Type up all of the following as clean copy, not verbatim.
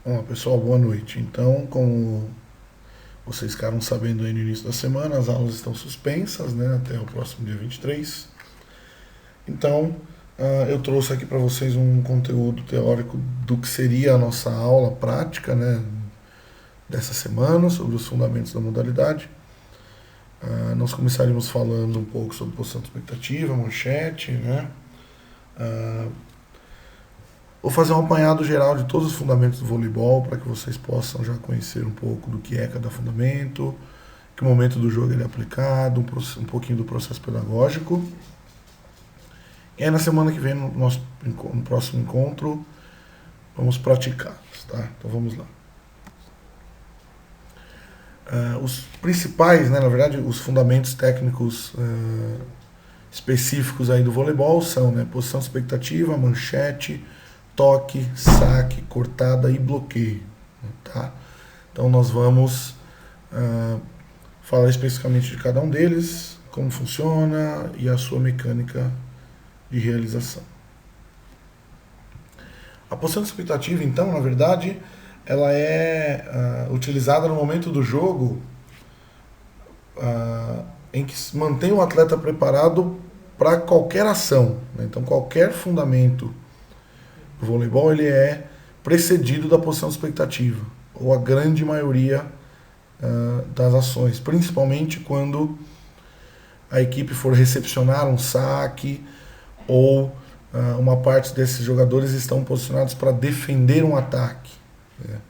Bom, pessoal, boa noite. Então, como vocês ficaram sabendo aí no início da semana, as aulas estão suspensas, né, até o próximo dia 23. Então, eu trouxe aqui para vocês um conteúdo teórico do que seria a nossa aula prática, né, dessa semana, sobre os fundamentos da modalidade. Nós começaríamos falando um pouco sobre posição de expectativa, manchete, né. Vou fazer um apanhado geral de todos os fundamentos do voleibol para que vocês possam já conhecer um pouco do que é cada fundamento, que momento do jogo ele é aplicado, um pouquinho do processo pedagógico. E aí na semana que vem, no próximo encontro, vamos praticar, tá? Então vamos lá. Os principais, né, na verdade, os fundamentos técnicos específicos aí do voleibol são, né, posição de expectativa, manchete, toque, saque, cortada e bloqueio, tá? Então nós vamos falar especificamente de cada um deles, como funciona e a sua mecânica de realização. A posição de expectativa, então, na verdade, ela é utilizada no momento do jogo em que se mantém o atleta preparado para qualquer ação, né? Então qualquer fundamento do voleibol ele é precedido da posição de expectativa, ou a grande maioria das ações, principalmente quando a equipe for recepcionar um saque ou uma parte desses jogadores estão posicionados para defender um ataque, né?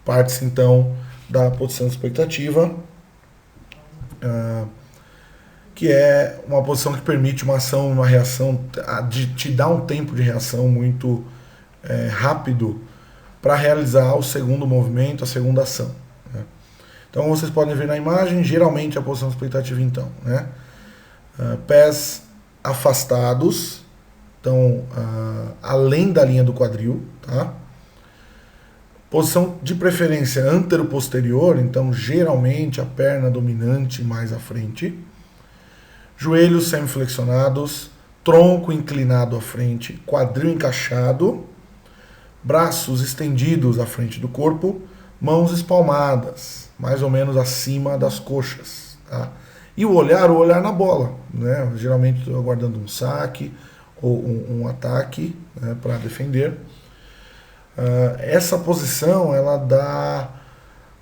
Parte-se então da posição de expectativa, que é uma posição que permite uma ação, uma reação, te dá um tempo de reação muito rápido para realizar o segundo movimento, a segunda ação, né? Então vocês podem ver na imagem, geralmente a posição de expectativa então, né? Pés afastados, então além da linha do quadril, tá? Posição de preferência antero-posterior, então geralmente a perna dominante mais à frente. Joelhos semiflexionados, tronco inclinado à frente, quadril encaixado, braços estendidos à frente do corpo, mãos espalmadas, mais ou menos acima das coxas, tá? E o olhar na bola, né? Geralmente estou aguardando um saque ou um ataque, né, para defender. Essa posição ela dá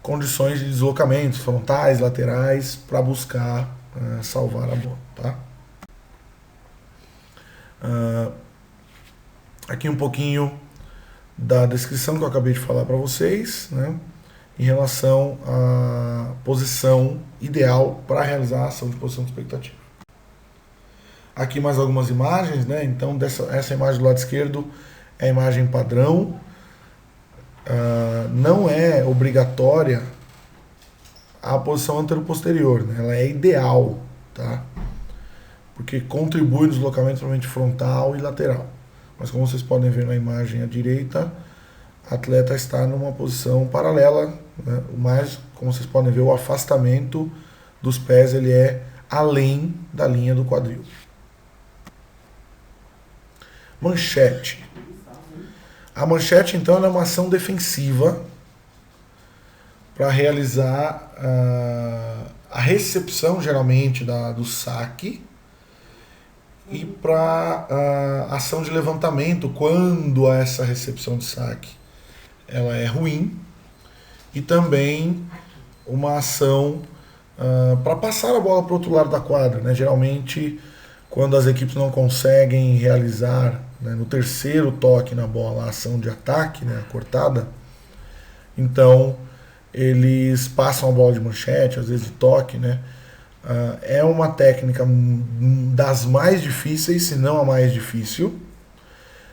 condições de deslocamentos frontais, laterais, para buscar salvar a bola, tá? Aqui um pouquinho da descrição que eu acabei de falar para vocês, né, em relação à posição ideal para realizar a ação de posição de expectativa. Aqui mais algumas imagens, né? Então essa imagem do lado esquerdo é a imagem padrão. Não é obrigatória a posição antero-posterior, né? Ela é ideal, tá? Porque contribui no deslocamento principalmente frontal e lateral. Mas como vocês podem ver na imagem à direita, a atleta está numa posição paralela, né? Mas, como vocês podem ver, o afastamento dos pés ele é além da linha do quadril. Manchete. A manchete, então, é uma ação defensiva para realizar a recepção, geralmente, do saque e para ação de levantamento, quando essa recepção de saque ela é ruim, e também uma ação para passar a bola para o outro lado da quadra, né? Geralmente, quando as equipes não conseguem realizar, né, no terceiro toque na bola a ação de ataque, né, a cortada, então eles passam a bola de manchete, às vezes de toque, né? É uma técnica das mais difíceis, se não a mais difícil.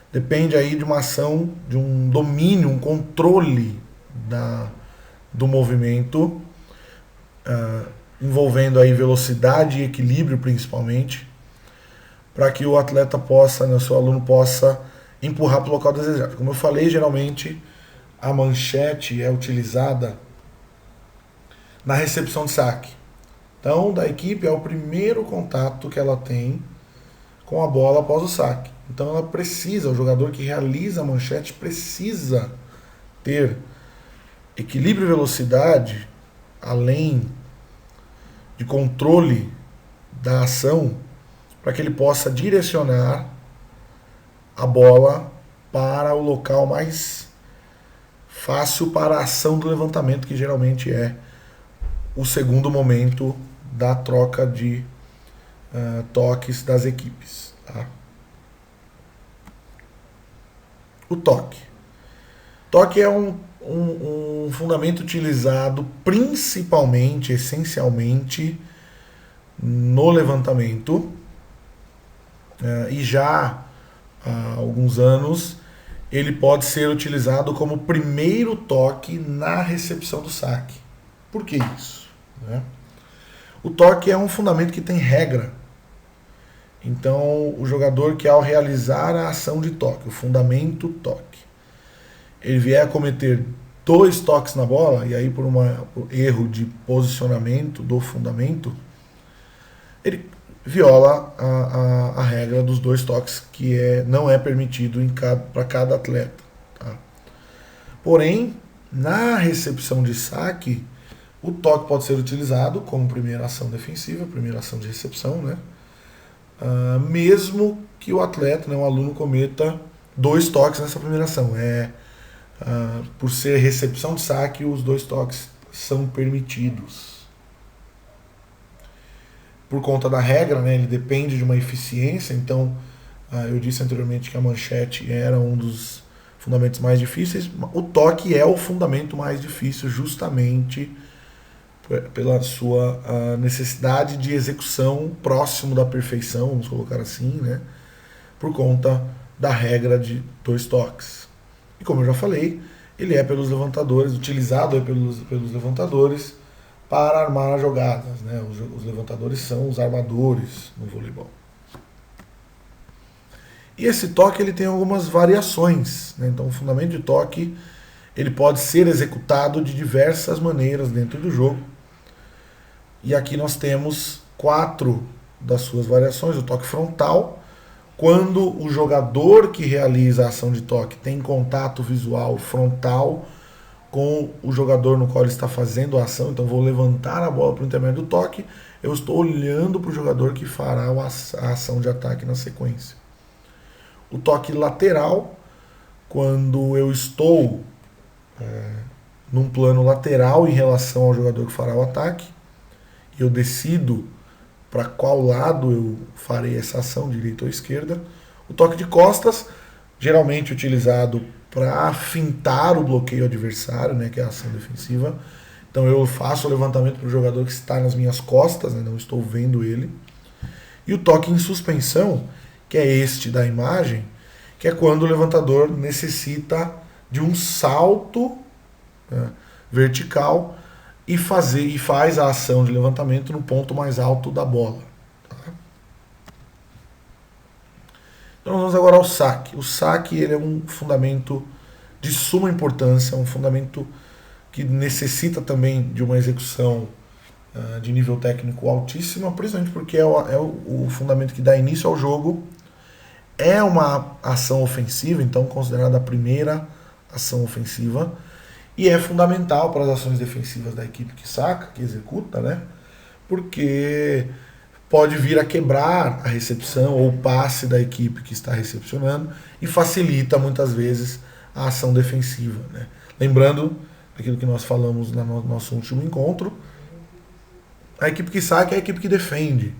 Depende aí de uma ação, de um domínio, um controle do movimento, envolvendo aí velocidade e equilíbrio principalmente, para que o atleta possa, né, o seu aluno possa empurrar para o local desejado. Como eu falei, geralmente a manchete é utilizada na recepção de saque. Então, da equipe é o primeiro contato que ela tem com a bola após o saque. Então ela precisa, o jogador que realiza a manchete precisa ter equilíbrio e velocidade, além de controle da ação, para que ele possa direcionar a bola para o local mais fácil para a ação do levantamento, que geralmente é o segundo momento da troca de toques das equipes. Tá? O toque. Toque é um fundamento utilizado principalmente, essencialmente, no levantamento, e já há alguns anos ele pode ser utilizado como primeiro toque na recepção do saque. Por que isso? Né? O toque é um fundamento que tem regra. Então, o jogador que ao realizar a ação de toque, o fundamento toque, ele vier a cometer 2 toques na bola, e aí por erro de posicionamento do fundamento, ele viola a regra dos 2 toques, que não é permitido para cada atleta. Tá? Porém, na recepção de saque, o toque pode ser utilizado como primeira ação defensiva, primeira ação de recepção, né? Mesmo que o atleta, né, o aluno, cometa 2 toques nessa primeira ação. Por ser recepção de saque, os 2 toques são permitidos. Por conta da regra, né, ele depende de uma eficiência. Então, eu disse anteriormente que a manchete era um dos fundamentos mais difíceis. O toque é o fundamento mais difícil, justamente pela sua necessidade de execução próximo da perfeição, vamos colocar assim, né, por conta da regra de 2 toques. E como eu já falei, ele é pelos levantadores, utilizado pelos levantadores para armar as jogadas. Né? Os levantadores são os armadores no voleibol. E esse toque ele tem algumas variações. Né? Então o fundamento de toque ele pode ser executado de diversas maneiras dentro do jogo. E aqui nós temos 4 das suas variações. O toque frontal, quando o jogador que realiza a ação de toque tem contato visual frontal com o jogador no qual ele está fazendo a ação. Então vou levantar a bola para o intermédio do toque, eu estou olhando para o jogador que fará a ação de ataque na sequência. O toque lateral, quando eu estou num plano lateral em relação ao jogador que fará o ataque, e eu decido para qual lado eu farei essa ação, direita ou esquerda. O toque de costas, geralmente utilizado para fintar o bloqueio adversário, né, que é a ação defensiva. Então eu faço o levantamento para o jogador que está nas minhas costas, né, não estou vendo ele. E o toque em suspensão, que é este da imagem, que é quando o levantador necessita de um salto, né, vertical, e faz a ação de levantamento no ponto mais alto da bola. Tá? Então vamos agora ao saque. O saque ele é um fundamento de suma importância, um fundamento que necessita também de uma execução de nível técnico altíssima, principalmente porque é o fundamento que dá início ao jogo, é uma ação ofensiva, então considerada a primeira ação ofensiva, e é fundamental para as ações defensivas da equipe que saca, que executa, né? Porque pode vir a quebrar a recepção ou o passe da equipe que está recepcionando e facilita muitas vezes a ação defensiva, né? Lembrando aquilo que nós falamos no nosso último encontro, a equipe que saca é a equipe que defende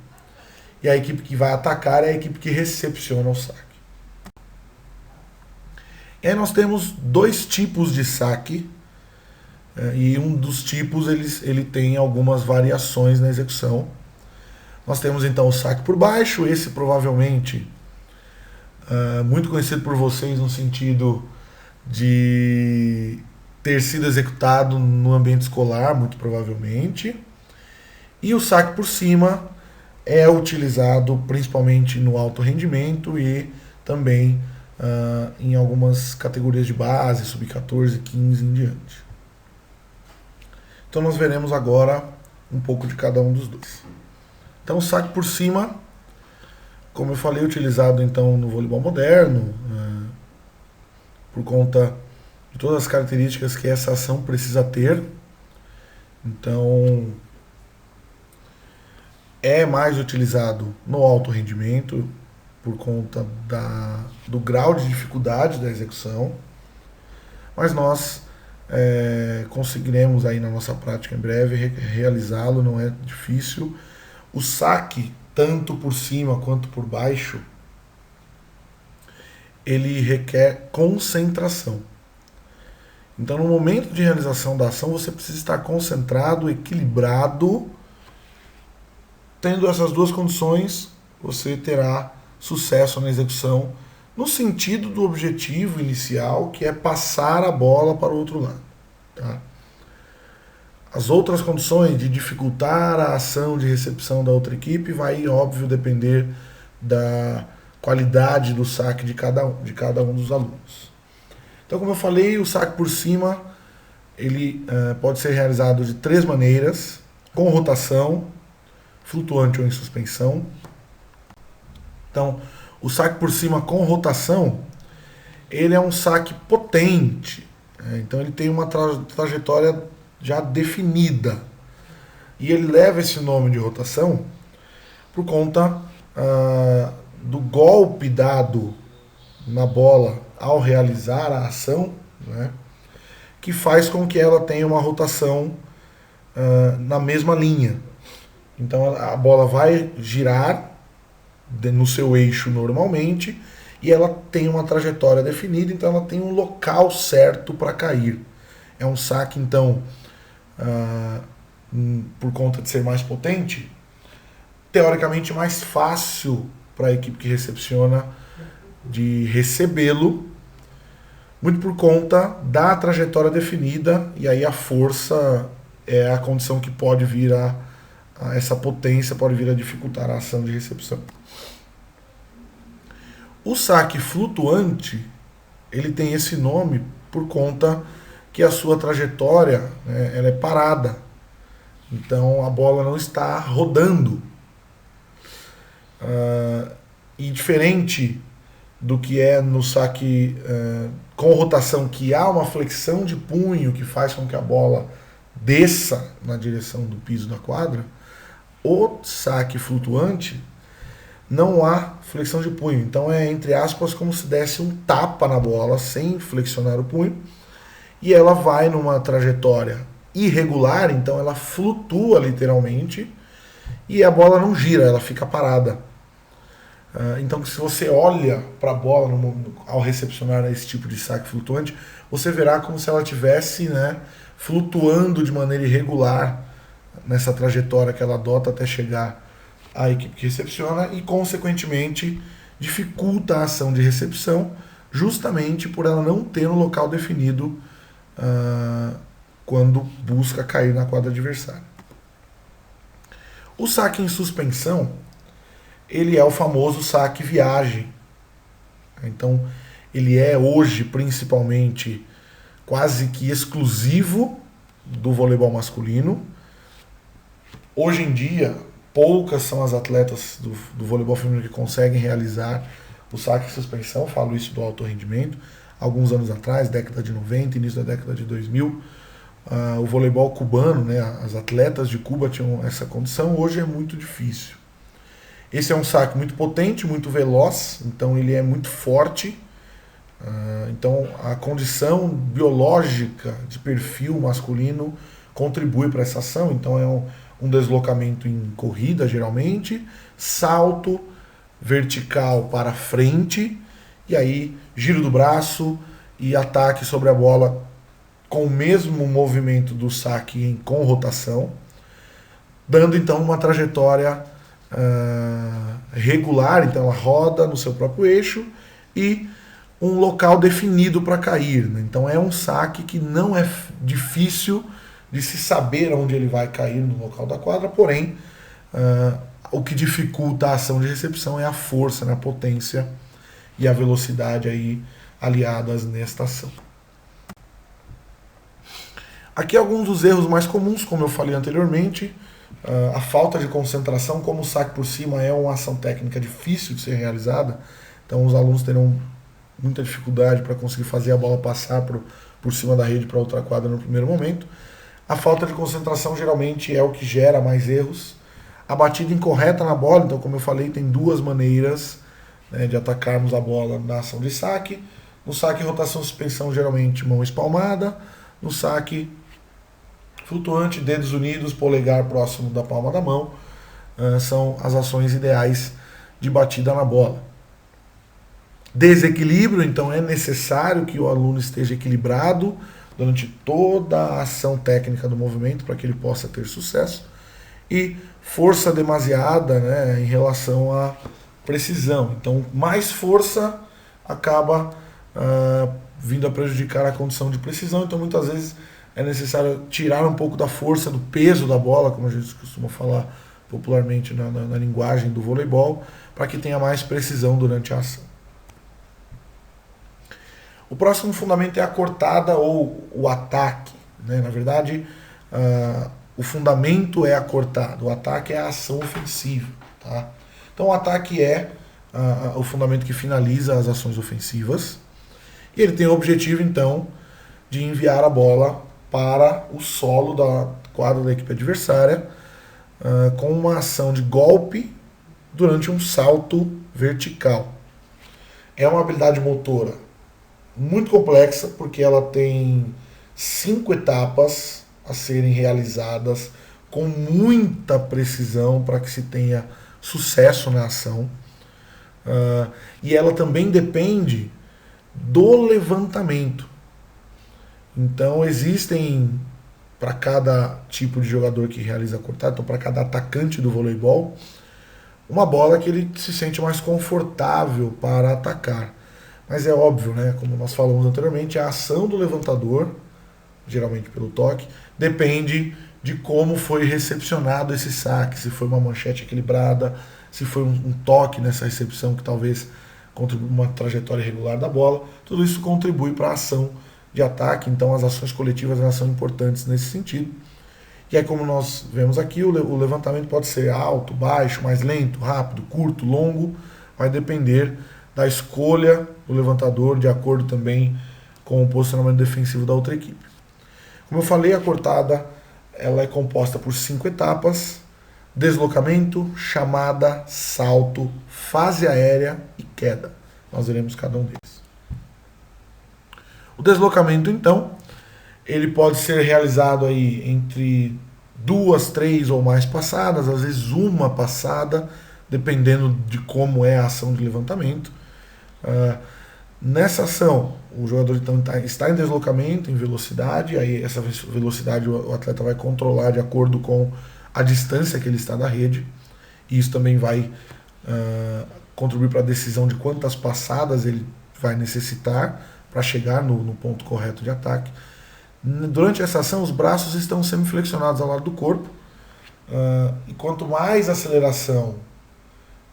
e a equipe que vai atacar é a equipe que recepciona o saque. E aí nós temos 2 tipos de saque. E um dos tipos ele tem algumas variações na execução. Nós temos então o saque por baixo, esse provavelmente muito conhecido por vocês no sentido de ter sido executado no ambiente escolar, muito provavelmente. E o saque por cima é utilizado principalmente no alto rendimento e também em algumas categorias de base, sub-14, 15 em diante. Então nós veremos agora um pouco de cada um dos 2. Então o saque por cima, como eu falei, utilizado então no voleibol moderno, por conta de todas as características que essa ação precisa ter. Então, é mais utilizado no alto rendimento por conta do grau de dificuldade da execução, mas nós conseguiremos aí na nossa prática em breve realizá-lo, não é difícil. O saque, tanto por cima quanto por baixo, ele requer concentração. Então, no momento de realização da ação, você precisa estar concentrado, equilibrado. Tendo essas duas condições, você terá sucesso na execução, no sentido do objetivo inicial, que é passar a bola para o outro lado. Tá? As outras condições de dificultar a ação de recepção da outra equipe vai, óbvio, depender da qualidade do saque de cada um dos alunos. Então, como eu falei, o saque por cima ele pode ser realizado de 3 maneiras: com rotação, flutuante ou em suspensão. Então, o saque por cima com rotação, ele é um saque potente. Então, ele tem uma trajetória já definida. E ele leva esse nome de rotação por conta do golpe dado na bola ao realizar a ação, né, que faz com que ela tenha uma rotação na mesma linha. Então a bola vai girar no seu eixo normalmente e ela tem uma trajetória definida, então ela tem um local certo para cair. É um saque, então, por conta de ser mais potente, teoricamente mais fácil para a equipe que recepciona de recebê-lo, muito por conta da trajetória definida, e aí a força é a condição que pode vir essa potência pode vir a dificultar a ação de recepção. O saque flutuante, ele tem esse nome por conta que a sua trajetória, né, ela é parada. Então a bola não está rodando. E diferente do que é no saque com rotação, que há uma flexão de punho que faz com que a bola desça na direção do piso da quadra, o saque flutuante não há flexão de punho. Então é, entre aspas, como se desse um tapa na bola sem flexionar o punho, e ela vai numa trajetória irregular, então ela flutua literalmente e a bola não gira, ela fica parada. Então, se você olha para a bola ao recepcionar esse tipo de saque flutuante, você verá como se ela estivesse, né, flutuando de maneira irregular nessa trajetória que ela adota até chegar à equipe que recepciona e, consequentemente, dificulta a ação de recepção, justamente por ela não ter um local definido quando busca cair na quadra adversária. O saque em suspensão, ele é o famoso saque viagem. Então, ele é hoje principalmente quase que exclusivo do voleibol masculino. Hoje em dia, poucas são as atletas do voleibol feminino que conseguem realizar o saque em suspensão. Falo isso do alto rendimento. Alguns anos atrás, década de 90, início da década de 2000, o voleibol cubano, né, as atletas de Cuba tinham essa condição. Hoje é muito difícil. Esse é um saque muito potente, muito veloz, então ele é muito forte. Então a condição biológica de perfil masculino contribui para essa ação. Então é um deslocamento em corrida, geralmente, salto vertical para frente, e aí giro do braço e ataque sobre a bola com o mesmo movimento do saque com rotação, dando então uma trajetória regular. Então ela roda no seu próprio eixo e um local definido para cair, né? Então é um saque que não é difícil de se saber onde ele vai cair no local da quadra, porém o que dificulta a ação de recepção é a força, né, a potência e a velocidade aí aliadas nesta ação. Aqui alguns dos erros mais comuns, como eu falei anteriormente. A falta de concentração, como o saque por cima é uma ação técnica difícil de ser realizada, então os alunos terão muita dificuldade para conseguir fazer a bola passar por cima da rede para outra quadra no primeiro momento. A falta de concentração geralmente é o que gera mais erros. A batida incorreta na bola, então como eu falei, tem duas maneiras, né, de atacarmos a bola na ação de saque. No saque, rotação, suspensão, geralmente mão espalmada. No saque, flutuante, dedos unidos, polegar próximo da palma da mão. São as ações ideais de batida na bola. Desequilíbrio, então é necessário que o aluno esteja equilibrado durante toda a ação técnica do movimento para que ele possa ter sucesso. E força demasiada, né, em relação à precisão. Então, mais força acaba vindo a prejudicar a condição de precisão. Então, muitas vezes é necessário tirar um pouco da força, do peso da bola, como a gente costuma falar popularmente na linguagem do voleibol, para que tenha mais precisão durante a ação. O próximo fundamento é a cortada ou o ataque, né? Na verdade, o fundamento é a cortada, o ataque é a ação ofensiva. Tá? Então o ataque é o fundamento que finaliza as ações ofensivas, e ele tem o objetivo, então, de enviar a bola para o solo da quadra da equipe adversária com uma ação de golpe durante um salto vertical. É uma habilidade motora muito complexa, porque ela tem 5 etapas a serem realizadas com muita precisão para que se tenha sucesso na ação. E ela também depende do levantamento. Então existem, para cada tipo de jogador que realiza a cortada, então para cada atacante do voleibol, uma bola que ele se sente mais confortável para atacar. Mas é óbvio, né, como nós falamos anteriormente, a ação do levantador, geralmente pelo toque, depende de como foi recepcionado esse saque, se foi uma manchete equilibrada, se foi um toque nessa recepção que talvez contribui uma trajetória irregular da bola. Tudo isso contribui para a ação de ataque, então as ações coletivas, elas são importantes nesse sentido. E aí, como nós vemos aqui, o levantamento pode ser alto, baixo, mais lento, rápido, curto, longo, vai depender da escolha do levantador, de acordo também com o posicionamento defensivo da outra equipe. Como eu falei, a cortada ela é composta por 5 etapas: deslocamento, chamada, salto, fase aérea e queda. Nós veremos cada um deles. O deslocamento, então, ele pode ser realizado aí entre 2, 3 ou mais passadas, às vezes uma passada, dependendo de como é a ação de levantamento. Nessa ação, o jogador então está em deslocamento, em velocidade, aí essa velocidade o atleta vai controlar de acordo com a distância que ele está da rede, e isso também vai contribuir para a decisão de quantas passadas ele vai necessitar para chegar no ponto correto de ataque. Durante essa ação, os braços estão semiflexionados ao lado do corpo, e quanto mais aceleração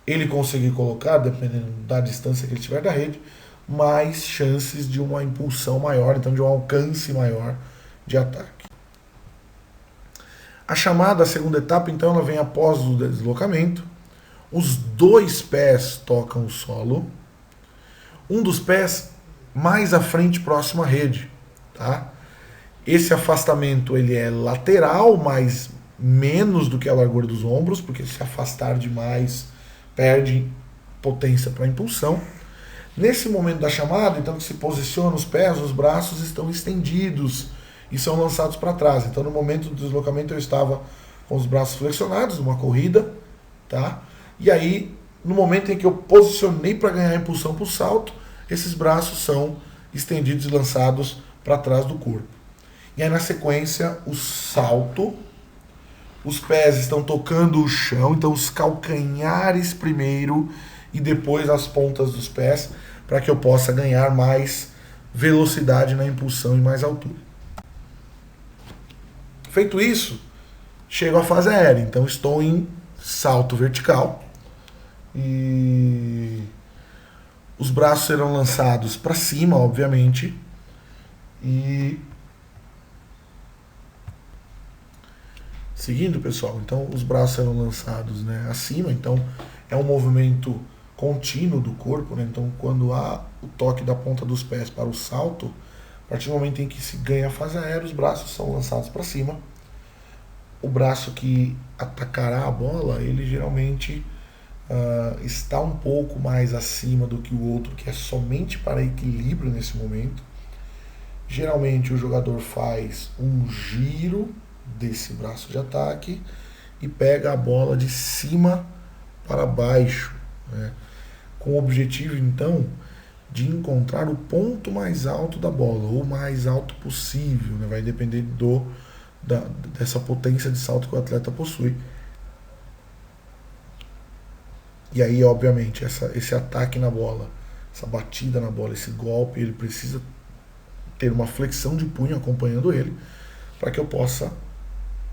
ele conseguir colocar, dependendo da distância que ele tiver da rede, mais chances de uma impulsão maior, então de um alcance maior de ataque. A chamada, a segunda etapa, então, ela vem após o deslocamento. Os 2 pés tocam o solo, um dos pés mais à frente, próximo à rede. Tá? Esse afastamento ele é lateral, mas menos do que a largura dos ombros, porque se afastar demais perde potência para impulsão. Nesse momento da chamada, então, que se posiciona os pés, os braços estão estendidos e são lançados para trás. Então, no momento do deslocamento, eu estava com os braços flexionados, numa corrida, tá? E aí, no momento em que eu posicionei para ganhar impulsão para o salto, esses braços são estendidos e lançados para trás do corpo. E aí, na sequência, o salto, os pés estão tocando o chão, então os calcanhares primeiro e depois as pontas dos pés, para que eu possa ganhar mais velocidade na impulsão e mais altura. Feito isso, chego à fase aérea, então estou em salto vertical e os braços serão lançados para cima, obviamente, e seguindo, pessoal, então os braços serão lançados, né, acima, então é um movimento contínuo do corpo, né? Então quando há o toque da ponta dos pés para o salto, a partir do momento em que se ganha a fase aérea, os braços são lançados para cima. O braço que atacará a bola, ele geralmente está um pouco mais acima do que o outro, que é somente para equilíbrio nesse momento. Geralmente o jogador faz um giro desse braço de ataque e pega a bola de cima para baixo, né? Com o objetivo então de encontrar o ponto mais alto da bola, ou mais alto possível, né? Vai depender dessa potência de salto que o atleta possui. E aí, obviamente, esse ataque na bola, essa batida na bola, esse golpe, ele precisa ter uma flexão de punho acompanhando ele, para que eu possa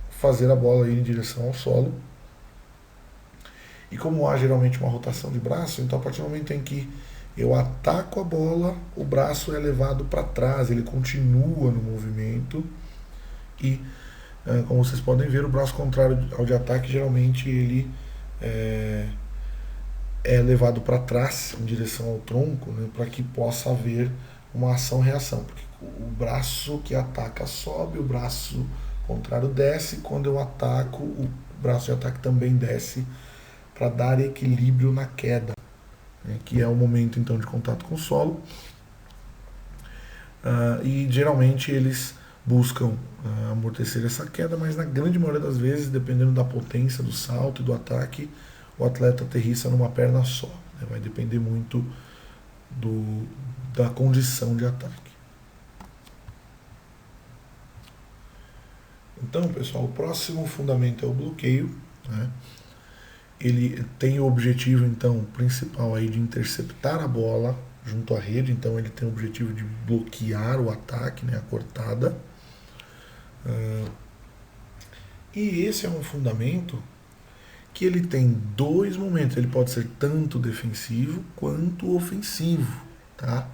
fazer a bola ir em direção ao solo. E como há geralmente uma rotação de braço, então a partir do momento em que eu ataco a bola, o braço é levado para trás, ele continua no movimento e, como vocês podem ver, o braço contrário ao de ataque, geralmente ele é levado para trás em direção ao tronco, né, para que possa haver uma ação-reação, porque o braço que ataca sobe, o braço contrário desce, quando eu ataco, o braço de ataque também desce para dar equilíbrio na queda, né, que é o momento então de contato com o solo. E geralmente eles buscam amortecer essa queda, mas na grande maioria das vezes, dependendo da potência do salto e do ataque, o atleta aterrissa numa perna só, né? Vai depender muito da condição de ataque. Então, pessoal, o próximo fundamento é o bloqueio, né? Ele tem o objetivo, então, principal aí de interceptar a bola junto à rede, então ele tem o objetivo de bloquear o ataque, né, a cortada. E esse é um fundamento que ele tem dois momentos, ele pode ser tanto defensivo quanto ofensivo, tá?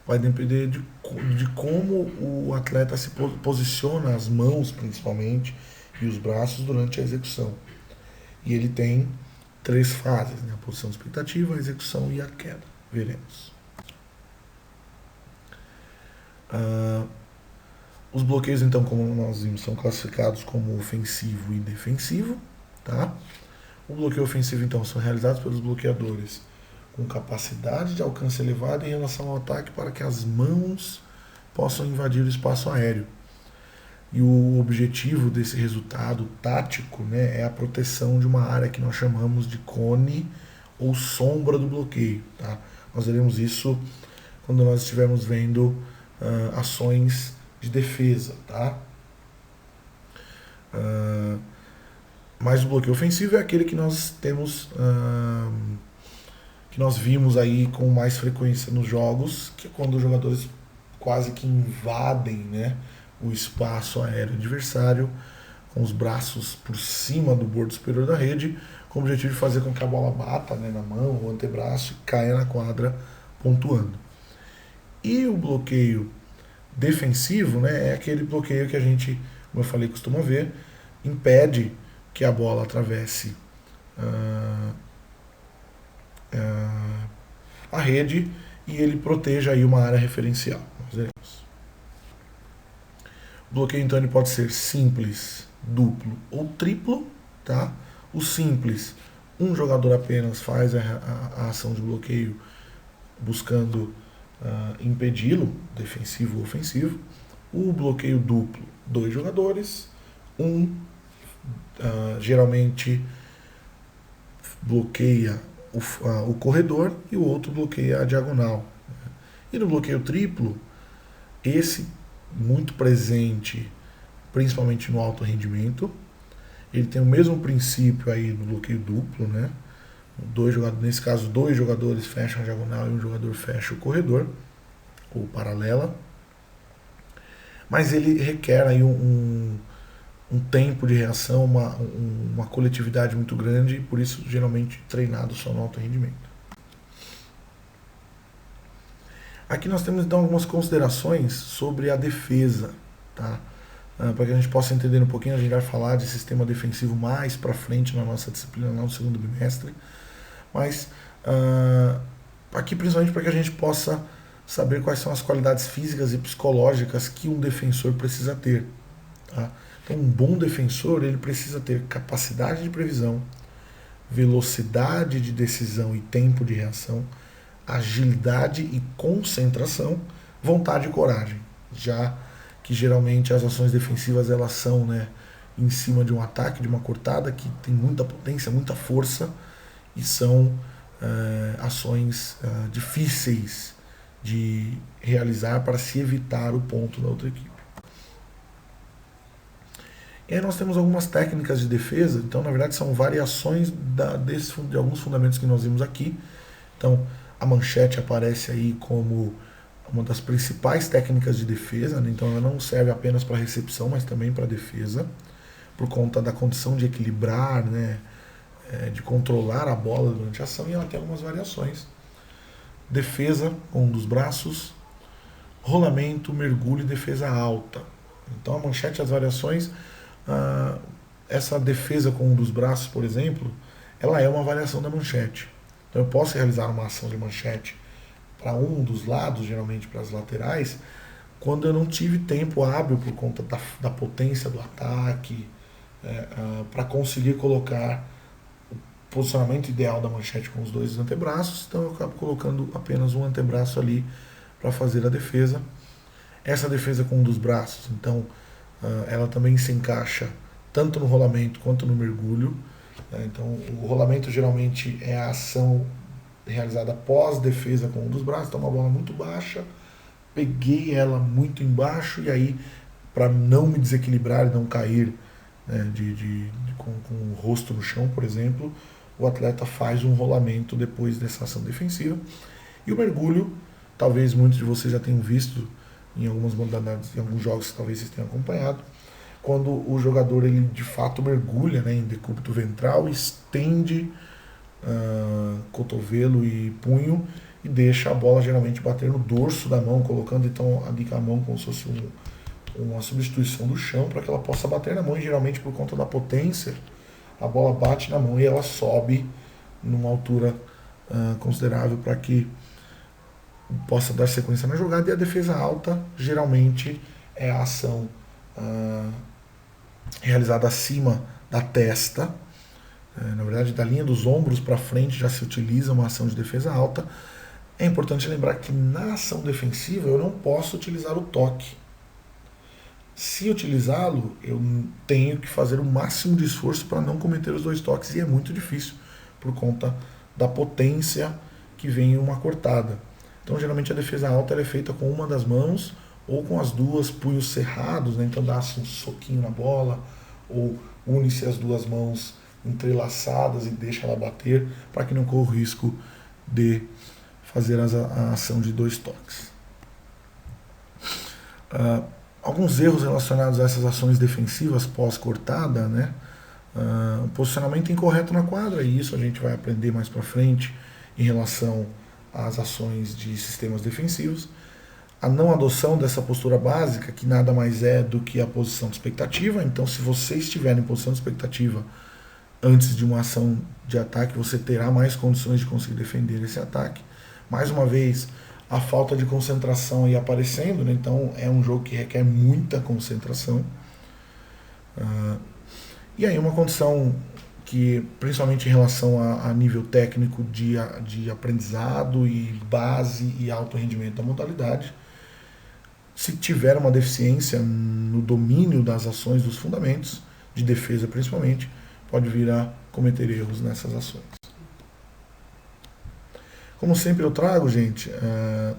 Vai depender de como o atleta se posiciona, as mãos principalmente, e os braços durante a execução. E ele tem 3 fases, né? A posição de expectativa, a execução e a queda. Veremos. Os bloqueios, então, como nós vimos, são classificados como ofensivo e defensivo, tá? O bloqueio ofensivo, então, são realizados pelos bloqueadores com capacidade de alcance elevado em relação ao ataque para que as mãos possam invadir o espaço aéreo. E o objetivo desse resultado tático, né, é a proteção de uma área que nós chamamos de cone ou sombra do bloqueio, tá? Nós veremos isso quando nós estivermos vendo ações de defesa, tá? Mas o bloqueio ofensivo é aquele que nós temos, que nós vimos aí com mais frequência nos jogos, que é quando os jogadores quase que invadem, né, o espaço aéreo adversário com os braços por cima do bordo superior da rede, com o objetivo de fazer com que a bola bata, né, na mão ou antebraço e caia na quadra pontuando. E o bloqueio defensivo, né, é aquele bloqueio que a gente, como eu falei, costuma ver, impede que a bola atravesse a rede e ele proteja aí uma área referencial. Nós veremos. O bloqueio, então, ele pode ser simples, duplo ou triplo, tá? O simples, um jogador apenas faz a ação de bloqueio buscando impedi-lo, defensivo ou ofensivo. O bloqueio duplo, 2 jogadores, geralmente bloqueia o corredor e o outro bloqueia a diagonal. E no bloqueio triplo, esse muito presente, principalmente no alto rendimento, ele tem o mesmo princípio aí do bloqueio duplo, né? Nesse caso, 2 jogadores fecham a diagonal e um jogador fecha o corredor, ou paralela. Mas ele requer aí um tempo de reação, uma coletividade muito grande, e por isso geralmente treinado só no alto rendimento. Aqui nós temos então algumas considerações sobre a defesa, tá? Para que a gente possa entender um pouquinho, a gente vai falar de sistema defensivo mais para frente na nossa disciplina, lá no segundo bimestre, mas Aqui principalmente para que a gente possa saber quais são as qualidades físicas e psicológicas que um defensor precisa ter. Tá? Então, um bom defensor ele precisa ter capacidade de previsão, velocidade de decisão e tempo de reação, agilidade e concentração, vontade e coragem. Já que geralmente as ações defensivas elas são, né, em cima de um ataque, de uma cortada que tem muita potência, muita força e são ações difíceis de realizar para se evitar o ponto da outra equipe. E aí nós temos algumas técnicas de defesa, então na verdade são variações de alguns fundamentos que nós vimos aqui. Então a manchete aparece aí como uma das principais técnicas de defesa, né? Então ela não serve apenas para recepção, mas também para defesa, por conta da condição de equilibrar, né? De controlar a bola durante a ação, e ela tem algumas variações. Defesa com um dos braços, rolamento, mergulho e defesa alta. Então a manchete, as variações, essa defesa com um dos braços, por exemplo, ela é uma variação da manchete. Então eu posso realizar uma ação de manchete para um dos lados, geralmente para as laterais, quando eu não tive tempo hábil por conta da potência do ataque, para conseguir colocar o posicionamento ideal da manchete com os dois antebraços, então eu acabo colocando apenas um antebraço ali para fazer a defesa. Essa defesa com um dos braços, então, ela também se encaixa tanto no rolamento quanto no mergulho. Então, o rolamento geralmente é a ação realizada após defesa com um dos braços. Então, uma bola muito baixa, peguei ela muito embaixo e aí, para não me desequilibrar e não cair, né, com o rosto no chão, por exemplo, o atleta faz um rolamento depois dessa ação defensiva. E o mergulho, talvez muitos de vocês já tenham visto em algumas modalidades, em alguns jogos que talvez vocês tenham acompanhado, quando o jogador ele de fato mergulha, né, em decúbito ventral, estende cotovelo e punho e deixa a bola geralmente bater no dorso da mão, colocando então ali com a mão como se fosse uma substituição do chão para que ela possa bater na mão, e geralmente por conta da potência a bola bate na mão e ela sobe numa altura considerável para que possa dar sequência na jogada. E a defesa alta geralmente é a ação realizada acima da testa, na verdade da linha dos ombros para frente já se utiliza uma ação de defesa alta. É importante lembrar que na ação defensiva eu não posso utilizar o toque. Se utilizá-lo, eu tenho que fazer o máximo de esforço para não cometer os dois toques, e é muito difícil por conta da potência que vem em uma cortada. Então, geralmente a defesa alta é feita com uma das mãos ou com as duas, punhos cerrados, né? Então dá-se um soquinho na bola ou une-se as duas mãos entrelaçadas e deixa ela bater para que não corra o risco de fazer a ação de dois toques. Alguns erros relacionados a essas ações defensivas pós-cortada, né? O posicionamento incorreto na quadra, e isso a gente vai aprender mais para frente em relação às ações de sistemas defensivos. A não adoção dessa postura básica, que nada mais é do que a posição de expectativa. Então, se você estiver em posição de expectativa antes de uma ação de ataque, você terá mais condições de conseguir defender esse ataque. Mais uma vez, a falta de concentração aí aparecendo, né? Então é um jogo que requer muita concentração. E aí uma condição que, principalmente em relação a nível técnico de aprendizado e base e alto rendimento da modalidade, se tiver uma deficiência no domínio das ações, dos fundamentos, de defesa principalmente, pode vir a cometer erros nessas ações. Como sempre eu trago, gente,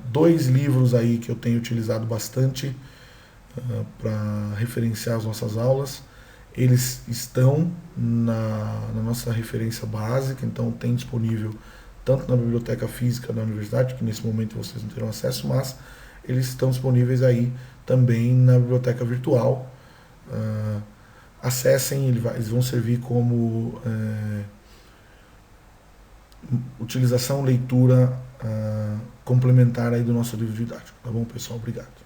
2 livros aí que eu tenho utilizado bastante para referenciar as nossas aulas. Eles estão na nossa referência básica, então tem disponível tanto na biblioteca física da universidade, que nesse momento vocês não terão acesso, mas eles estão disponíveis aí também na biblioteca virtual. Acessem, eles vão servir como utilização, leitura complementar aí do nosso livro didático. Tá bom, pessoal? Obrigado.